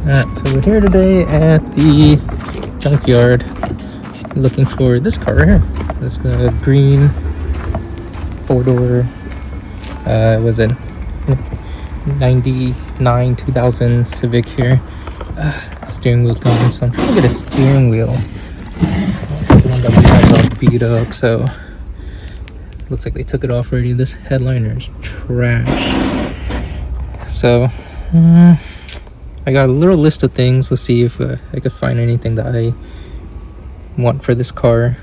Alright, so we're here today at the Junkyard looking for this car right here. This green 4-door, was it 99 2000 Civic here. Steering wheel's gone, so I'm trying to get a steering wheel. The one that we had all beat up, so looks like they took it off already. This headliner is trash. So I got a little list of things. Let's see if I could find anything that I want for this car.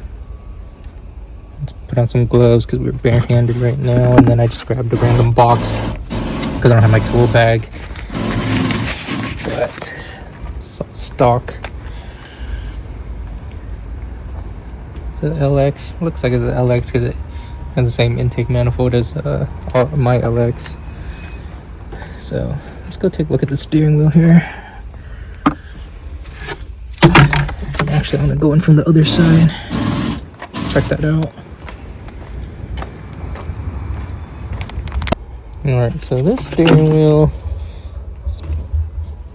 Let's put on some gloves because we're barehanded right now, and then I just grabbed a random box because I don't have my tool bag. But it's all stock. It's an LX. Looks like it's an LX because it has the same intake manifold as my LX. So let's go take a look at the steering wheel here. Actually, I'm gonna go in from the other side. Check that out. Alright, so this steering wheel is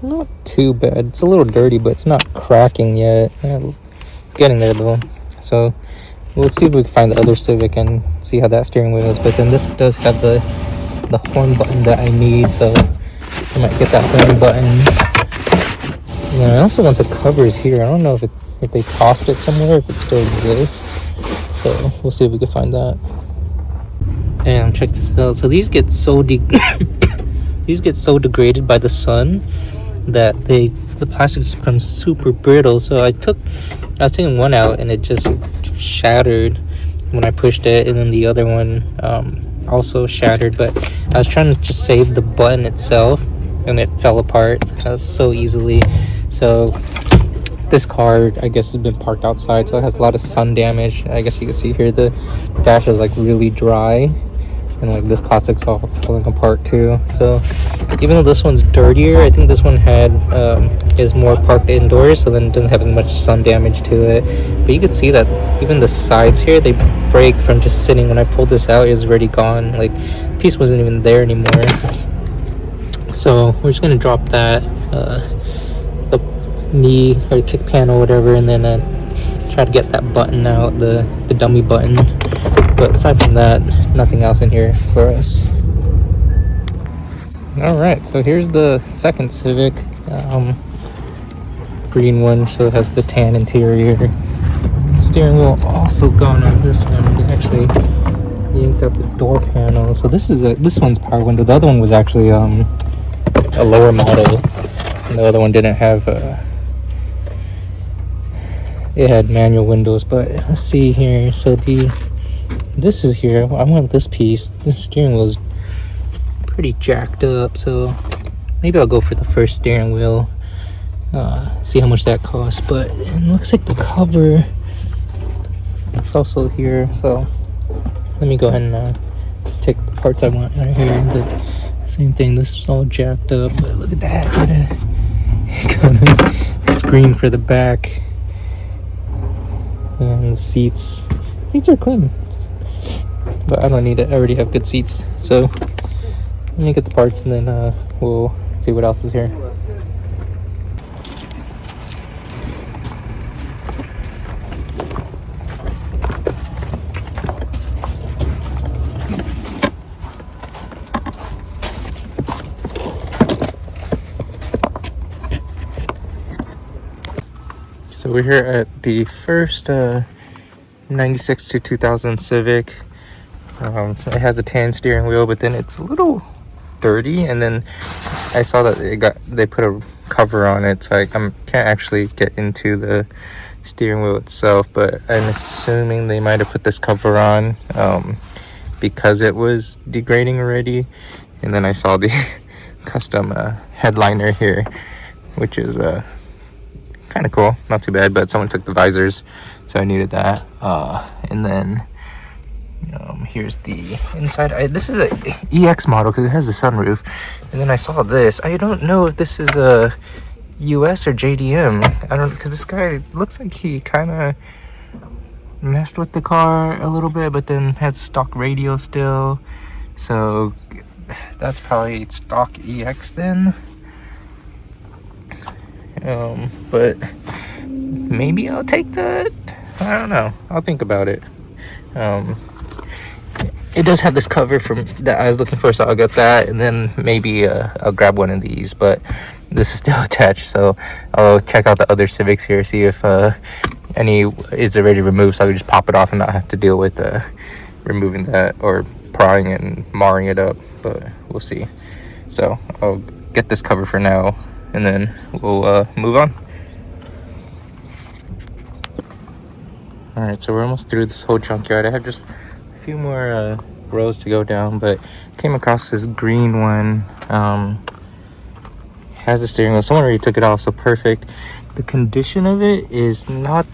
not too bad. It's a little dirty, but it's not cracking yet. Getting there though. So we'll see if we can find the other Civic and see how that steering wheel is. But then this does have the horn button that I need, so I might get that horn button. And then I also want the covers here. I don't know if they tossed it somewhere, if it still exists. So we'll see if we can find that. Damn, check this out. So these get so these get so degraded by the sun that the plastic just becomes super brittle. So I was taking one out and it just shattered when I pushed it, and then the other one also shattered. But I was trying to just save the button itself and it fell apart so easily. So this car, I guess, has been parked outside, so it has a lot of sun damage. I guess you can see here the dash is like really dry, and like this plastic's all falling apart too. So even though this one's dirtier, I think this one is more parked indoors, so then it doesn't have as much sun damage to it. But you can see that even the sides here, they break from just sitting. When I pulled this out, it was already gone. Like the piece wasn't even there anymore. So we're just gonna drop that the knee or kick panel, whatever, and then try to get that button out, the dummy button. But aside from that, nothing else in here for us. Alright, so here's the second Civic, green one, so it has the tan interior. Steering wheel also gone on this one. They actually yanked out the door panel. So this one's power window. The other one was actually a lower model, and the other one didn't have it had manual windows. But let's see here. So this is here. I want this piece. This steering wheel is pretty jacked up, so maybe I'll go for the first steering wheel, see how much that costs. But it looks like the cover, it's also here, so let me go ahead and take the parts I want out of here. The same thing, this is all jacked up, but look at that. Got a screen for the back, and the seats are clean, but I don't need it. I already have good seats. So let me get the parts, and then we'll see what else is here. So we're here at the first 96 to 2000 Civic. It has a tan steering wheel, but then it's a little dirty, and then I saw that they put a cover on it, so I can't actually get into the steering wheel itself, but I'm assuming they might have put this cover on because it was degrading already. And then I saw the custom headliner here, which is kind of cool, not too bad, but someone took the visors, so I needed that. And then here's the inside. This is a EX model because it has a sunroof. And then I saw this. I don't know if this is a US or JDM. I don't, because this guy looks like he kind of messed with the car a little bit, but then has stock radio still. So that's probably stock EX then. But maybe I'll take that. I don't know. I'll think about it. It does have this cover from that I was looking for, so I'll get that, and then maybe I'll grab one of these. But this is still attached, so I'll check out the other Civics here, see if any is already removed, so I can just pop it off and not have to deal with removing that or prying and marring it up. But we'll see. So I'll get this cover for now, and then we'll move on. All right, so we're almost through this whole junkyard. I have just a few more rows to go down, but came across this green one. Has the steering wheel. Someone already took it off, so perfect. The condition of it is not,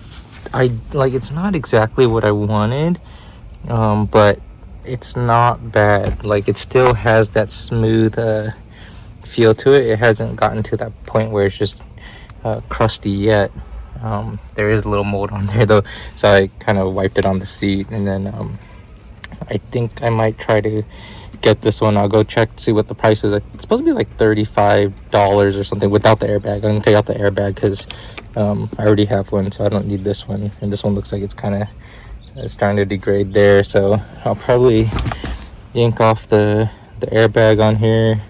it's not exactly what I wanted, but it's not bad. Like, it still has that smooth feel to it. It hasn't gotten to that point where it's just crusty yet. There is a little mold on there though, so I kind of wiped it on the seat, and then I think I might try to get this one. I'll go check to see what the price is. It's supposed to be like $35 or something without the airbag. I'm gonna take out the airbag because I already have one, so I don't need this one, and this one looks like it's kind of starting to degrade there, so I'll probably yank off the airbag on here.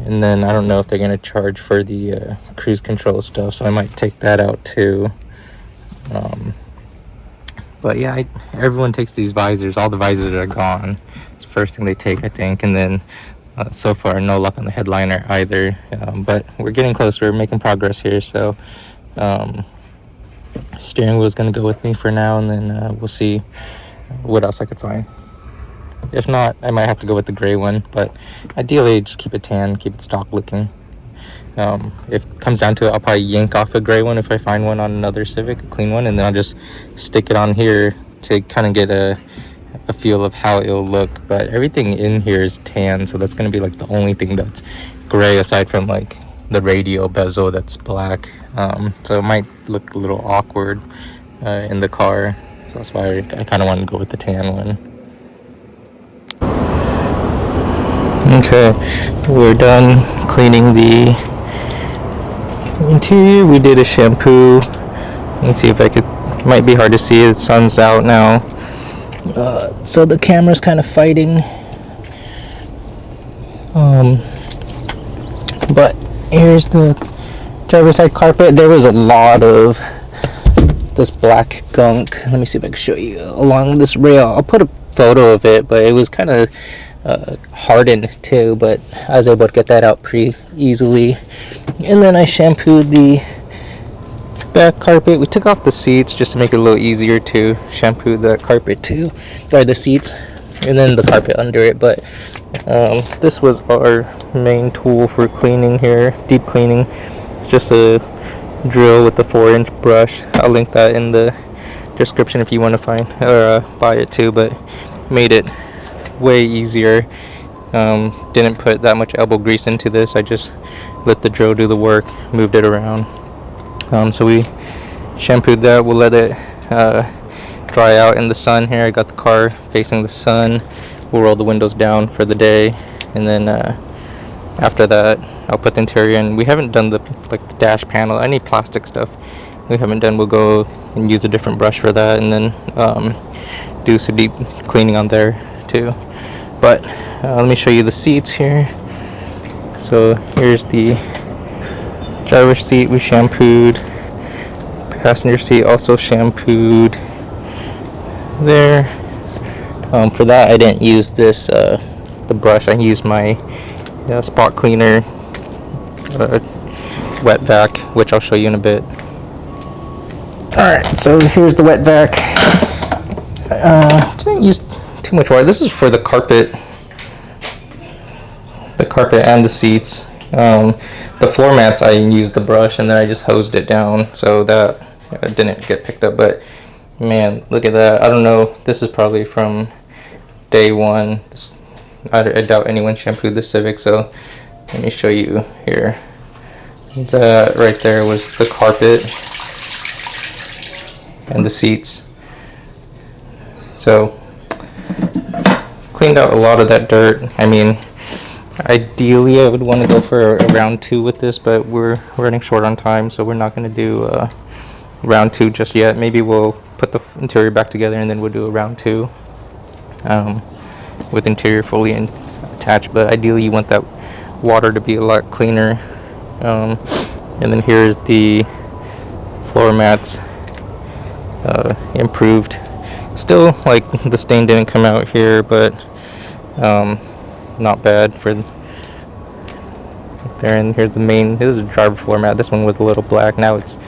And then I don't know if they're gonna charge for the cruise control stuff, so I might take that out too. But yeah, everyone takes these visors. All the visors are gone. It's the first thing they take, I think. And then so far, no luck on the headliner either. But we're getting close. We're making progress here. So steering wheel is gonna go with me for now, and then we'll see what else I could find. If not, I might have to go with the gray one, but ideally just keep it tan, keep it stock looking. If it comes down to it, I'll probably yank off a gray one if I find one on another Civic, a clean one, and then I'll just stick it on here to kind of get a feel of how it'll look. But everything in here is tan, so that's going to be like the only thing that's gray aside from like the radio bezel that's black. So it might look a little awkward in the car, so that's why I kind of wanted to go with the tan one. Okay, we're done cleaning the interior. We did a shampoo. Let's see if I could, might be hard to see, the sun's out now, so the camera's kind of fighting, but here's the driver's side carpet. There was a lot of this black gunk. Let me see if I can show you along this rail. I'll put a photo of it, but it was kind of hardened too, but I was able to get that out pretty easily. And then I shampooed the back carpet. We took off the seats just to make it a little easier to shampoo the carpet too, or the seats, and then the carpet under it. But this was our main tool for cleaning here, deep cleaning. It's just a drill with the 4-inch brush. I'll link that in the description if you want to find or buy it too, but made it way easier. Didn't put that much elbow grease into this. I just let the drill do the work, moved it around. So we shampooed that. We'll let it dry out in the sun here. I got the car facing the sun. We'll roll the windows down for the day, and then after that I'll put the interior in. We haven't done the dash panel, any plastic stuff we haven't done. We'll go and use a different brush for that, and then do some deep cleaning on there too. But let me show you the seats here. So here's the driver's seat, we shampooed. Passenger seat also shampooed there. For that I didn't use this the brush. I used my spot cleaner wet vac, which I'll show you in a bit. Alright, so here's the wet vac. Didn't use too much water. This is for the carpet and the seats. The floor mats I used the brush, and then I just hosed it down so that it didn't get picked up. But man, look at that. I don't know, this is probably from day one. I doubt anyone shampooed the Civic, so let me show you here. That right there was the carpet and the seats. So cleaned out a lot of that dirt. I mean, Ideally, I would want to go for a round 2 with this, but we're running short on time, so we're not going to do round 2 just yet. Maybe we'll put the interior back together and then we'll do a round 2 with interior fully attached. But ideally, you want that water to be a lot cleaner. And then here's the floor mats, improved. Still, like, the stain didn't come out here, but not bad for there. And here's the main. This is a driver floor mat. This one was a little black. Now it's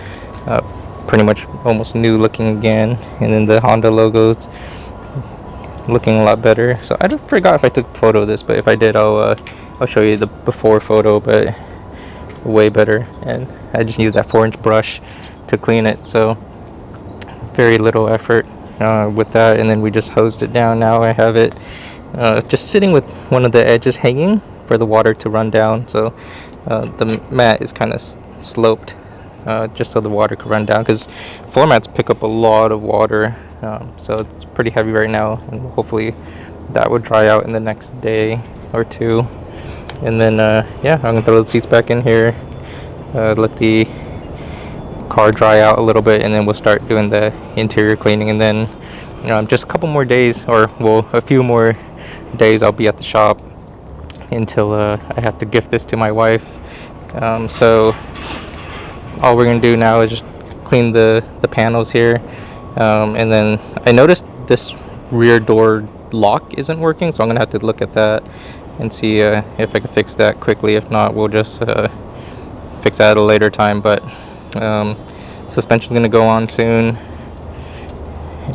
pretty much almost new looking again. And then the Honda logos looking a lot better. So I just forgot if I took a photo of this, but if I did, I'll show you the before photo. But way better. And I just used that 4-inch brush to clean it. So very little effort with that. And then we just hosed it down. Now I have it just sitting with one of the edges hanging for the water to run down. So the mat is kind of sloped just so the water could run down, because floor mats pick up a lot of water. So it's pretty heavy right now, and hopefully that would dry out in the next day or two. And then yeah, I'm gonna throw the seats back in here, let the car dry out a little bit, and then we'll start doing the interior cleaning. And then just a couple more days, or well, a few more days, I'll be at the shop until I have to gift this to my wife. So all we're gonna do now is just clean the panels here, and then I noticed this rear door lock isn't working, so I'm gonna have to look at that and see if I can fix that quickly. If not, we'll just fix that at a later time. But suspension's gonna go on soon,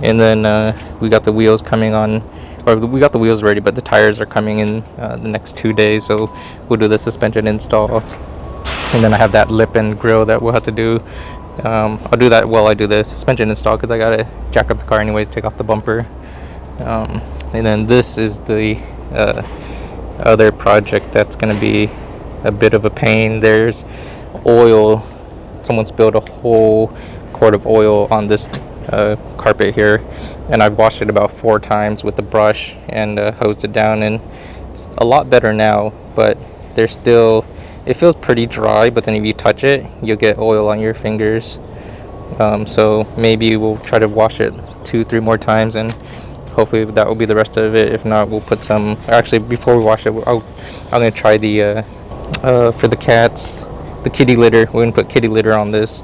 and then we got the wheels coming on, or we got the wheels ready, but the tires are coming in the next 2 days, so we'll do the suspension install. And then I have that lip and grill that we'll have to do. I'll do that while I do the suspension install, because I gotta jack up the car anyways, take off the bumper. And then this is the other project that's gonna be a bit of a pain. There's oil. Someone spilled a whole quart of oil on this carpet here, and I've washed it about 4 times with the brush and hosed it down, and it's a lot better now, but there's still, it feels pretty dry, but then if you touch it, you'll get oil on your fingers. So maybe we'll try to wash it 2-3 more times, and hopefully that will be the rest of it. If not, we'll put some, actually before we wash it, I'm gonna try the for the cats, the kitty litter. We're gonna put kitty litter on this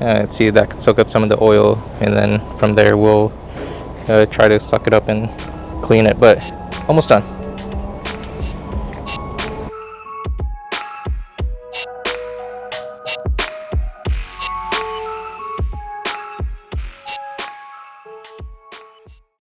and see if that can soak up some of the oil, and then from there we'll try to suck it up and clean it. But almost done.